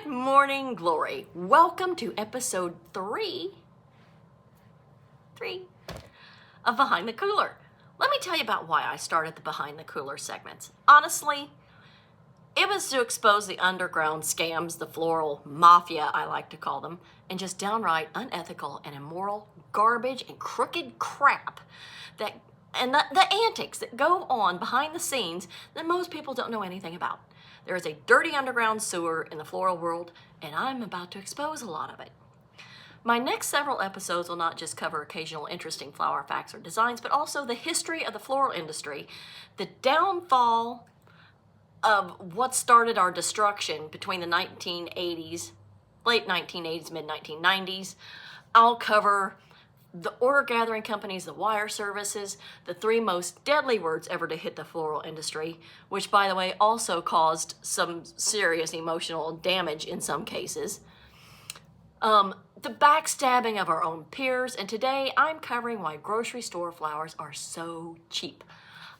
Good morning, Glory. Welcome to episode three of Behind the Cooler. Let me tell you about why I started the Behind the Cooler segments. Honestly, it was to expose the underground scams, the floral mafia, I like to call them, and just downright unethical and immoral garbage and crooked crap the antics that go on behind the scenes that most people don't know anything about. There is a dirty underground sewer in the floral world, and I'm about to expose a lot of it. My next several episodes will not just cover occasional interesting flower facts or designs, but also the history of the floral industry, the downfall of what started our destruction between the 1980s, late 1980s, mid 1990s. I'll cover the order gathering companies, the wire services, the three most deadly words ever to hit the floral industry, which, by the way, also caused some serious emotional damage in some cases. The backstabbing of our own peers, and today I'm covering why grocery store flowers are so cheap.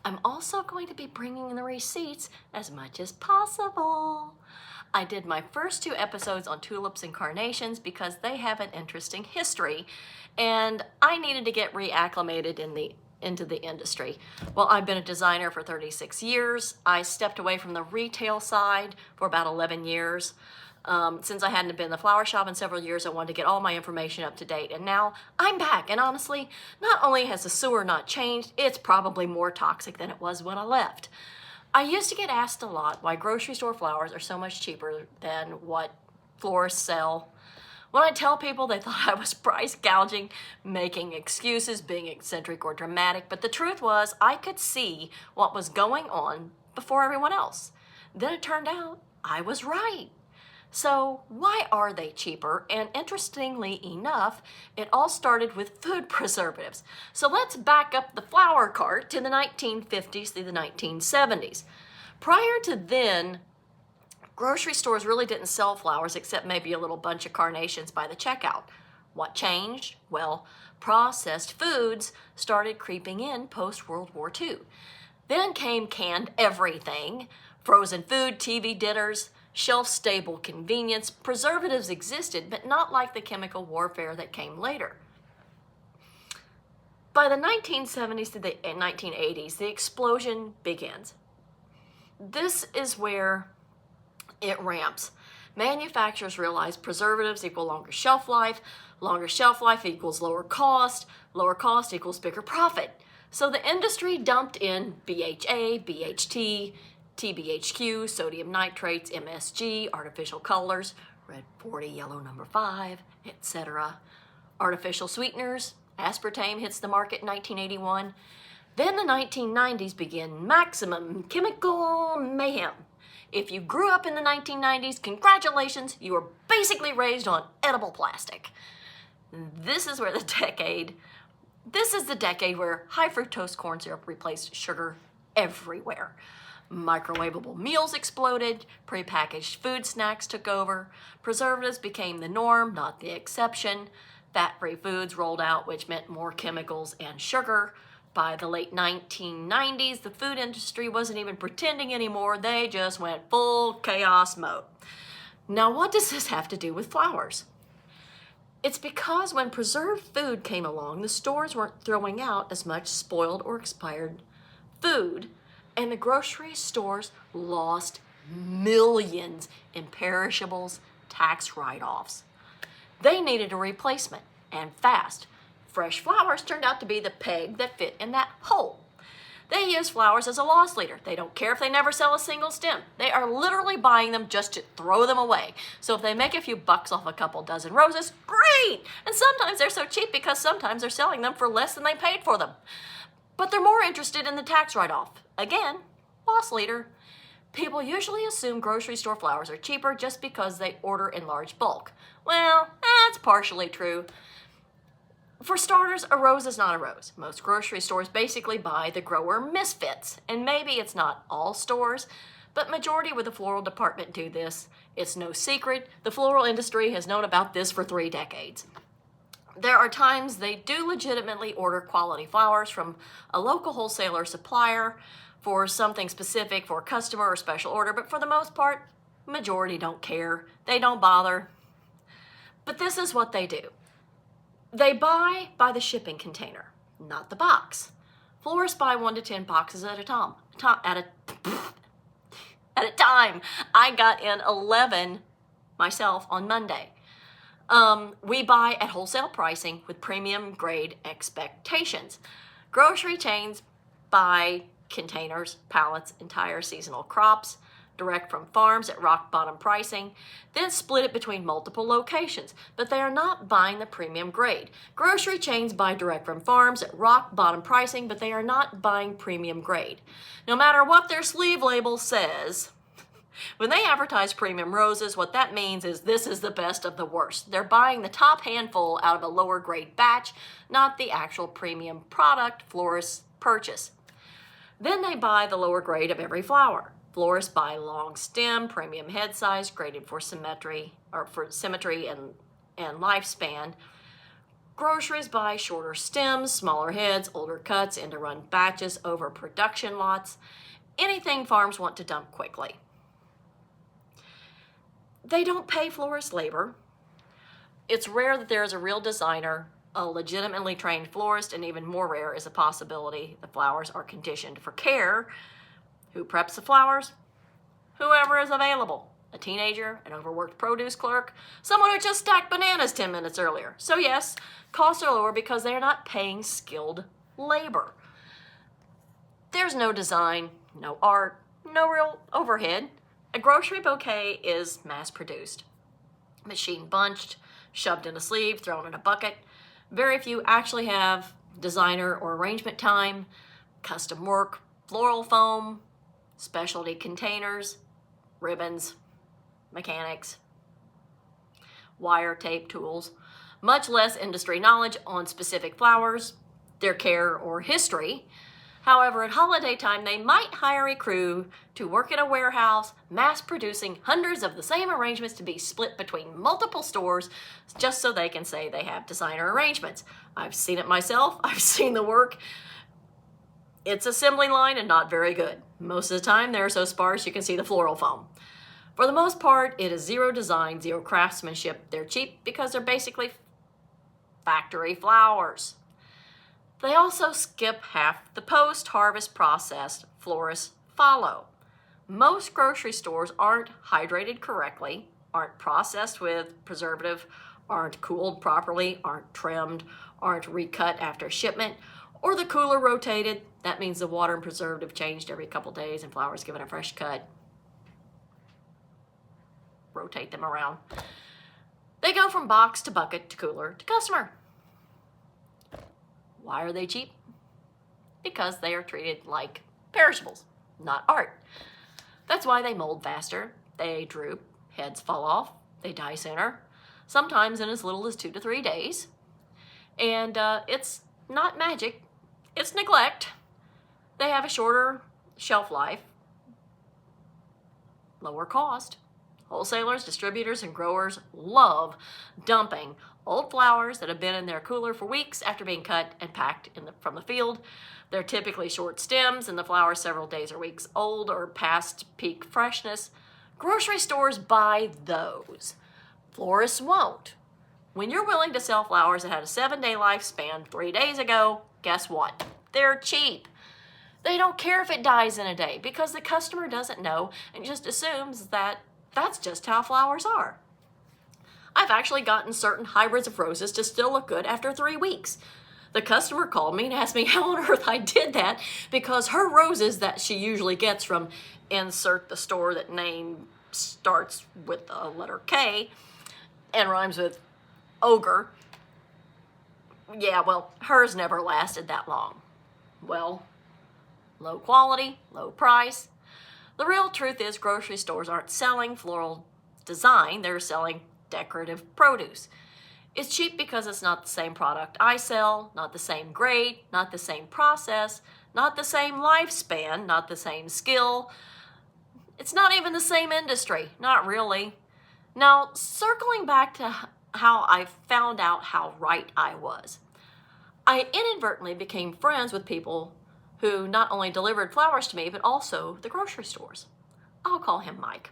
I'm also going to be bringing in the receipts as much as possible. I did my first two episodes on tulips and carnations because they have an interesting history, and I needed to get reacclimated into the industry. Well, I've been a designer for 36 years. I stepped away from the retail side for about 11 years. Since I hadn't been in the flower shop in several years, I wanted to get all my information up to date, and now I'm back. And honestly, not only has the sewer not changed, it's probably more toxic than it was when I left. I used to get asked a lot why grocery store flowers are so much cheaper than what florists sell. When I tell people, they thought I was price gouging, making excuses, being eccentric or dramatic, but the truth was I could see what was going on before everyone else. Then it turned out I was right. So why are they cheaper? And interestingly enough, it all started with food preservatives. So let's back up the flower cart to the 1950s through the 1970s. Prior to then, grocery stores really didn't sell flowers except maybe a little bunch of carnations by the checkout. What changed? Well, processed foods started creeping in post-World War II. Then came canned everything, frozen food, TV dinners, shelf-stable convenience. Preservatives existed, but not like the chemical warfare that came later. By the 1970s to the 1980s, the explosion begins. This is where it ramps. Manufacturers realize preservatives equal longer shelf life equals lower cost equals bigger profit. So the industry dumped in BHA, BHT, TBHQ, sodium nitrates, MSG, artificial colors, red 40, yellow number 5, etc. Artificial sweeteners, aspartame hits the market in 1981. Then the 1990s begin maximum chemical mayhem. If you grew up in the 1990s, congratulations, you were basically raised on edible plastic. This is the decade where high fructose corn syrup replaced sugar everywhere. Microwavable meals exploded, prepackaged food snacks took over, preservatives became the norm, not the exception, fat-free foods rolled out, which meant more chemicals and sugar. By the late 1990s, the food industry wasn't even pretending anymore, they just went full chaos mode. Now, what does this have to do with flowers? It's because when preserved food came along, the stores weren't throwing out as much spoiled or expired food, and the grocery stores lost millions in perishables, tax write-offs. They needed a replacement, and fast. Fresh flowers turned out to be the peg that fit in that hole. They use flowers as a loss leader. They don't care if they never sell a single stem. They are literally buying them just to throw them away. So if they make a few bucks off a couple dozen roses, great! And sometimes they're so cheap because sometimes they're selling them for less than they paid for them. But they're more interested in the tax write-off. Again, loss leader. People usually assume grocery store flowers are cheaper just because they order in large bulk. Well, that's partially true. For starters, a rose is not a rose. Most grocery stores basically buy the grower misfits. And maybe it's not all stores, but majority with the floral department do this. It's no secret. The floral industry has known about this for 3 decades. There are times they do legitimately order quality flowers from a local wholesaler or supplier for something specific for a customer or special order, but for the most part, Majority don't care. They don't bother. But this is what they do. They buy by the shipping container, not the box. Florists buy 1 to 10 boxes at a time. At a time. I got in 11 myself on Monday. We buy at wholesale pricing with premium grade expectations. Grocery chains buy containers, pallets, entire seasonal crops, direct from farms at rock bottom pricing, then split it between multiple locations, but they are not buying the premium grade. Grocery chains buy direct from farms at rock bottom pricing, but they are not buying premium grade. No matter what their sleeve label says, when they advertise premium roses, what that means is this is the best of the worst. They're buying the top handful out of a lower grade batch, not the actual premium product florists purchase. Then they buy the lower grade of every flower. Florists buy long stem, premium head size, graded for symmetry and lifespan. Groceries buy shorter stems, smaller heads, older cuts, into run batches over production lots. Anything farms want to dump quickly. They don't pay florist labor. It's rare that there is a real designer, a legitimately trained florist, and even more rare is the possibility the flowers are conditioned for care. Who preps the flowers? Whoever is available. A teenager, an overworked produce clerk, someone who just stacked bananas 10 minutes earlier. So yes, costs are lower because they are not paying skilled labor. There's no design, no art, no real overhead. A grocery bouquet is mass-produced. Machine bunched, shoved in a sleeve, thrown in a bucket. Very few actually have designer or arrangement time, custom work, floral foam, specialty containers, ribbons, mechanics, wire tape tools, much less industry knowledge on specific flowers, their care or history. However, at holiday time, they might hire a crew to work in a warehouse, mass producing hundreds of the same arrangements to be split between multiple stores just so they can say they have designer arrangements. I've seen it myself. I've seen the work. It's assembly line and not very good. Most of the time, they're so sparse you can see the floral foam. For the most part, it is zero design, zero craftsmanship. They're cheap because they're basically factory flowers. They also skip half the post-harvest process florists follow. Most grocery stores aren't hydrated correctly, aren't processed with preservative, aren't cooled properly, aren't trimmed, aren't recut after shipment, or the cooler rotated. That means the water and preservative changed every couple days and flowers given a fresh cut. Rotate them around. They go from box to bucket to cooler to customer. Why are they cheap? Because they are treated like perishables, not art. That's why they mold faster, they droop, heads fall off, they die sooner, sometimes in as little as 2 to 3 days. And it's not magic, it's neglect. They have a shorter shelf life, lower cost. Wholesalers, distributors, and growers love dumping old flowers that have been in their cooler for weeks after being cut and packed from the field. They're typically short stems and the flowers several days or weeks old or past peak freshness. Grocery stores buy those. Florists won't. When you're willing to sell flowers that had a 7-day lifespan 3 days ago, guess what? They're cheap. They don't care if it dies in a day because the customer doesn't know and just assumes that that's just how flowers are. I've actually gotten certain hybrids of roses to still look good after 3 weeks. The customer called me and asked me how on earth I did that because her roses that she usually gets from insert the store that name starts with the letter K and rhymes with ogre. Yeah, well, hers never lasted that long. Well, low quality, low price. The real truth is grocery stores aren't selling floral design, they're selling decorative produce. It's cheap because it's not the same product I sell, not the same grade, not the same process, not the same lifespan, not the same skill. It's not even the same industry, not really. Now, circling back to how I found out how right I was. I inadvertently became friends with people who not only delivered flowers to me, but also the grocery stores. I'll call him Mike.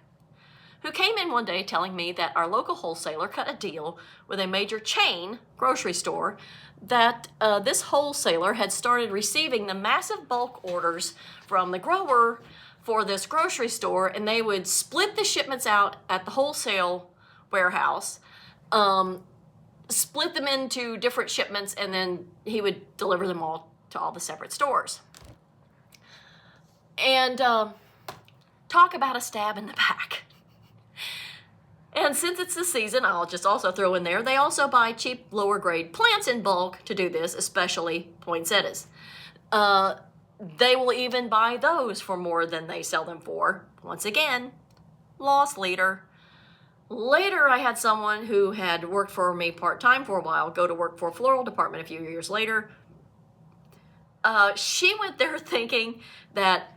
who came in one day telling me that our local wholesaler cut a deal with a major chain grocery store, that this wholesaler had started receiving the massive bulk orders from the grower for this grocery store, and they would split the shipments out at the wholesale warehouse, split them into different shipments, and then he would deliver them all to all the separate stores. And talk about a stab in the back. And since it's the season, I'll just also throw in there, they also buy cheap, lower grade plants in bulk to do this, especially poinsettias. They will even buy those for more than they sell them for. Once again, loss leader. Later, I had someone who had worked for me part-time for a while go to work for a floral department a few years later. She went there thinking that,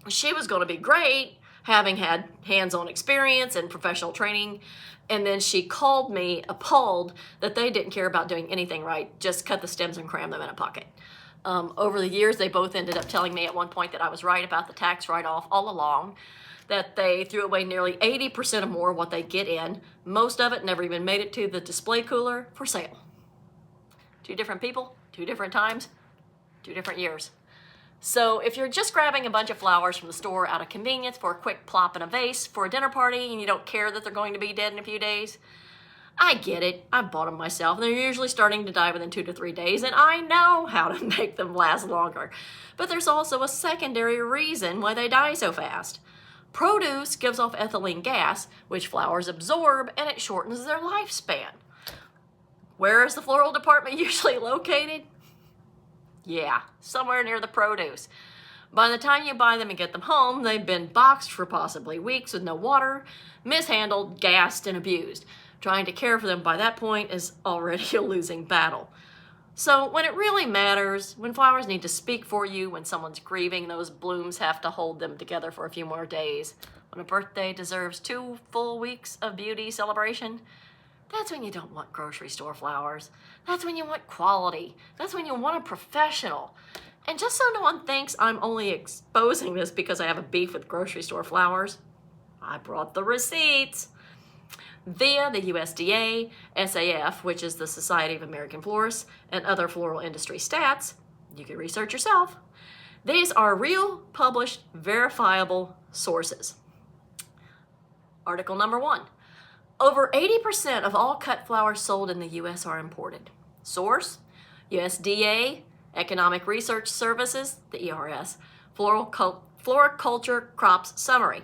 she was going to be great, having had hands-on experience and professional training, and then she called me appalled that they didn't care about doing anything right, just cut the stems and cram them in a pocket. Over the years, they both ended up telling me at one point that I was right about the tax write-off all along, that they threw away nearly 80% or more of what they get in. Most of it never even made it to the display cooler for sale. 2 different people, 2 different times, 2 different years. So if you're just grabbing a bunch of flowers from the store out of convenience for a quick plop in a vase for a dinner party and you don't care that they're going to be dead in a few days, I get it. I bought them myself, and they're usually starting to die within 2 to 3 days, and I know how to make them last longer. But there's also a secondary reason why they die so fast. Produce gives off ethylene gas, which flowers absorb, and it shortens their lifespan. Where is the floral department usually located? Yeah, somewhere near the produce. By the time you buy them and get them home, they've been boxed for possibly weeks with no water, mishandled, gassed, and abused. Trying to care for them by that point is already a losing battle. So when it really matters, when flowers need to speak for you, when someone's grieving, those blooms have to hold them together for a few more days. When a birthday deserves 2 full weeks of beauty celebration, that's when you don't want grocery store flowers. That's when you want quality. That's when you want a professional. And just so no one thinks I'm only exposing this because I have a beef with grocery store flowers, I brought the receipts. Via the USDA, SAF, which is the Society of American Florists, and other floral industry stats, you can research yourself. These are real, published, verifiable sources. Article number 1. Over 80% of all cut flowers sold in the U.S. are imported. Source, USDA, Economic Research Services, the ERS, Floriculture Crops Summary.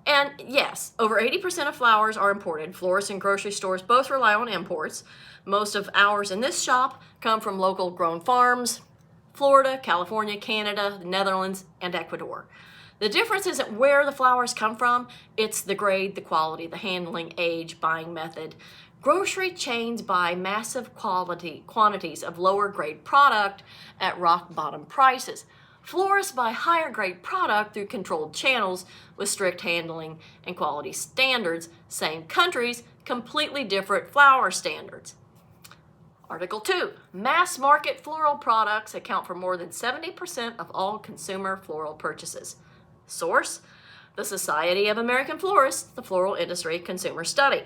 And yes, over 80% of flowers are imported. Florists and grocery stores both rely on imports. Most of ours in this shop come from local grown farms, Florida, California, Canada, the Netherlands, and Ecuador. The difference isn't where the flowers come from, it's the grade, the quality, the handling, age, buying method. Grocery chains buy massive quantities of lower grade product at rock bottom prices. Florists buy higher grade product through controlled channels with strict handling and quality standards. Same countries, completely different flower standards. Article 2. Mass market floral products account for more than 70% of all consumer floral purchases. Source, the Society of American Florists, the Floral Industry Consumer Study.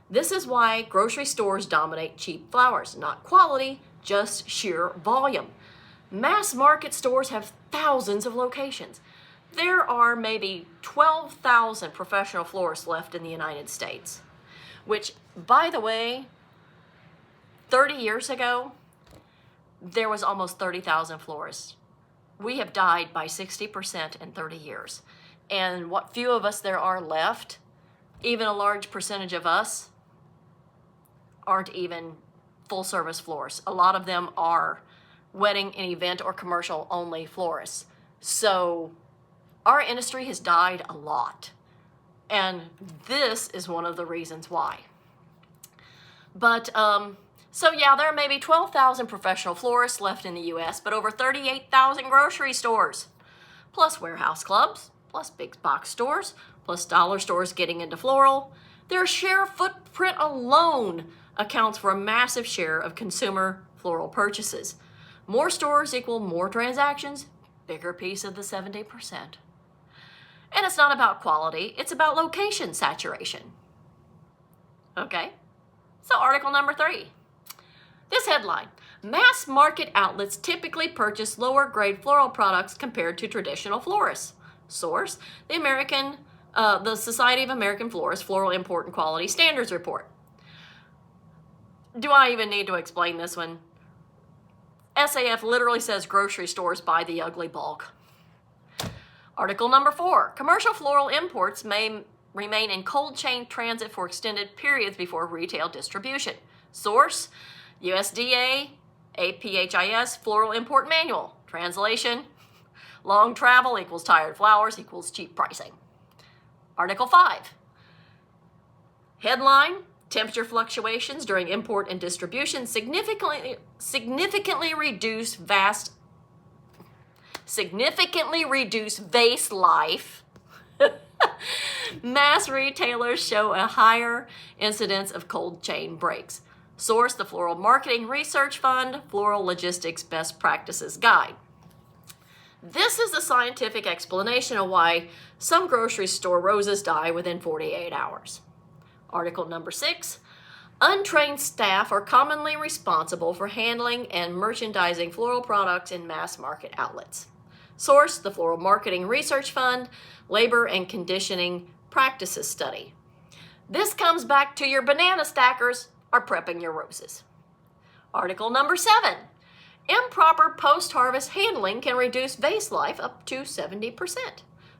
This is why grocery stores dominate cheap flowers, not quality, just sheer volume. Mass market stores have thousands of locations. There are maybe 12,000 professional florists left in the United States, which, by the way, 30 years ago, there was almost 30,000 florists. We have died by 60% in 30 years. And what few of us there are left, even a large percentage of us, aren't even full-service florists. A lot of them are wedding and event or commercial only florists. So our industry has died a lot. And this is one of the reasons why. But, so yeah, there are maybe 12,000 professional florists left in the U.S., but over 38,000 grocery stores, plus warehouse clubs, plus big box stores, plus dollar stores getting into floral. Their sheer footprint alone accounts for a massive share of consumer floral purchases. More stores equal more transactions, bigger piece of the 70%. And it's not about quality, it's about location saturation. Okay, so article number 3. This headline: mass market outlets typically purchase lower grade floral products compared to traditional florists. Source: the Society of American Florists Floral Import and Quality Standards Report. Do I even need to explain this one? SAF literally says grocery stores buy the ugly bulk. Article number 4. Commercial floral imports may remain in cold chain transit for extended periods before retail distribution. Source: USDA APHIS Floral Import Manual. Translation: long travel equals tired flowers equals cheap pricing. Article 5. Headline: temperature fluctuations during import and distribution significantly reduce vase life. Mass retailers show a higher incidence of cold chain breaks. Source: the Floral Marketing Research Fund Floral Logistics Best Practices Guide. This is the scientific explanation of why some grocery store roses die within 48 hours. Article number 6. Untrained staff are commonly responsible for handling and merchandising floral products in mass market outlets. Source: the Floral Marketing Research Fund Labor and Conditioning Practices Study. This comes back to your banana stackers are prepping your roses. Article number 7. Improper post-harvest handling can reduce vase life up to 70%.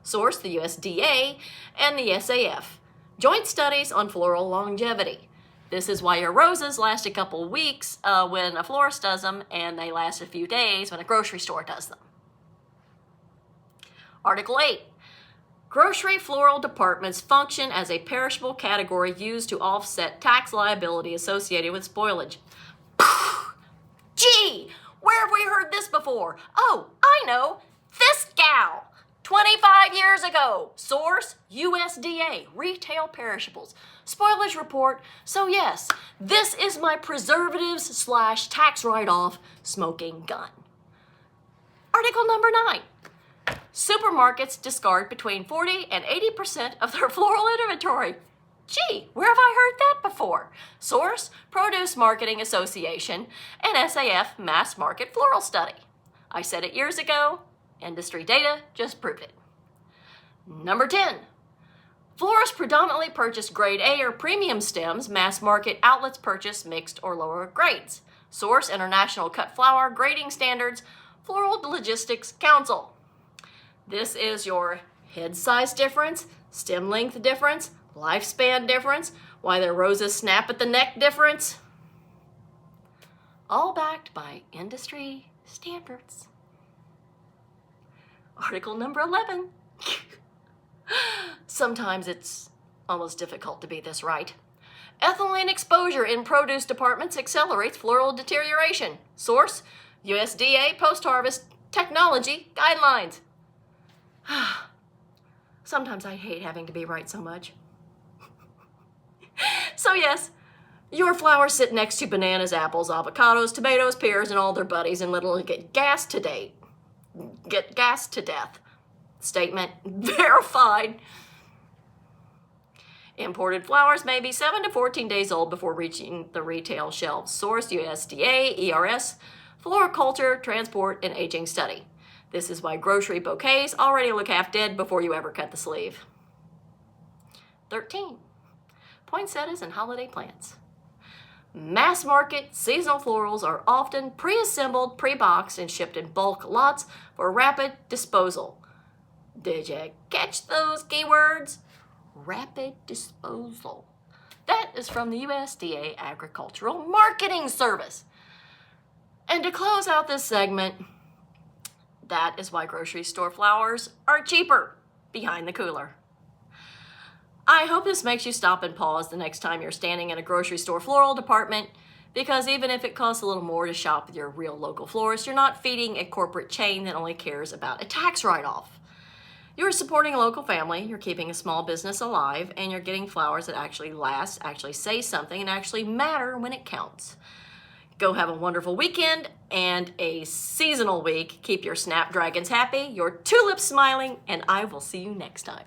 Source: the USDA and the SAF. Joint studies on floral longevity. This is why your roses last a couple weeks when a florist does them, and they last a few days when a grocery store does them. Article 8. Grocery floral departments function as a perishable category used to offset tax liability associated with spoilage. Gee, where have we heard this before? Oh, I know. This gal. 25 years ago. Source: USDA, Retail Perishables. Spoilage report. So yes, this is my preservatives/tax write-off smoking gun. Article number 9. Supermarkets discard between 40 and 80% of their floral inventory. Gee, where have I heard that before? Source: Produce Marketing Association and SAF Mass Market Floral Study. I said it years ago. Industry data just proved it. Number 10. Florists predominantly purchase grade A or premium stems. Mass market outlets purchase mixed or lower grades. Source: International Cut Flower Grading Standards Floral Logistics Council. This is your head size difference, stem length difference, lifespan difference, why their roses snap at the neck difference. All backed by industry standards. Article number 11. Sometimes it's almost difficult to be this right. Ethylene exposure in produce departments accelerates floral deterioration. Source: USDA Post-Harvest Technology Guidelines. Sometimes I hate having to be right so much. So yes, your flowers sit next to bananas, apples, avocados, tomatoes, pears, and all their buddies and literally get gassed to death. Statement verified. Imported flowers may be 7 to 14 days old before reaching the retail shelves. Source: USDA, ERS, Floriculture, Transport, and Aging Study. This is why grocery bouquets already look half dead before you ever cut the sleeve. 13. Poinsettias and holiday plants. Mass market seasonal florals are often pre-assembled, pre-boxed, and shipped in bulk lots for rapid disposal. Did you catch those keywords? Rapid disposal. That is from the USDA Agricultural Marketing Service. And to close out this segment, that is why grocery store flowers are cheaper behind the cooler. I hope this makes you stop and pause the next time you're standing in a grocery store floral department, because even if it costs a little more to shop with your real local florist, you're not feeding a corporate chain that only cares about a tax write-off. You're supporting a local family, you're keeping a small business alive, and you're getting flowers that actually last, actually say something, and actually matter when it counts. Go have a wonderful weekend and a seasonal week. Keep your snapdragons happy, your tulips smiling, and I will see you next time.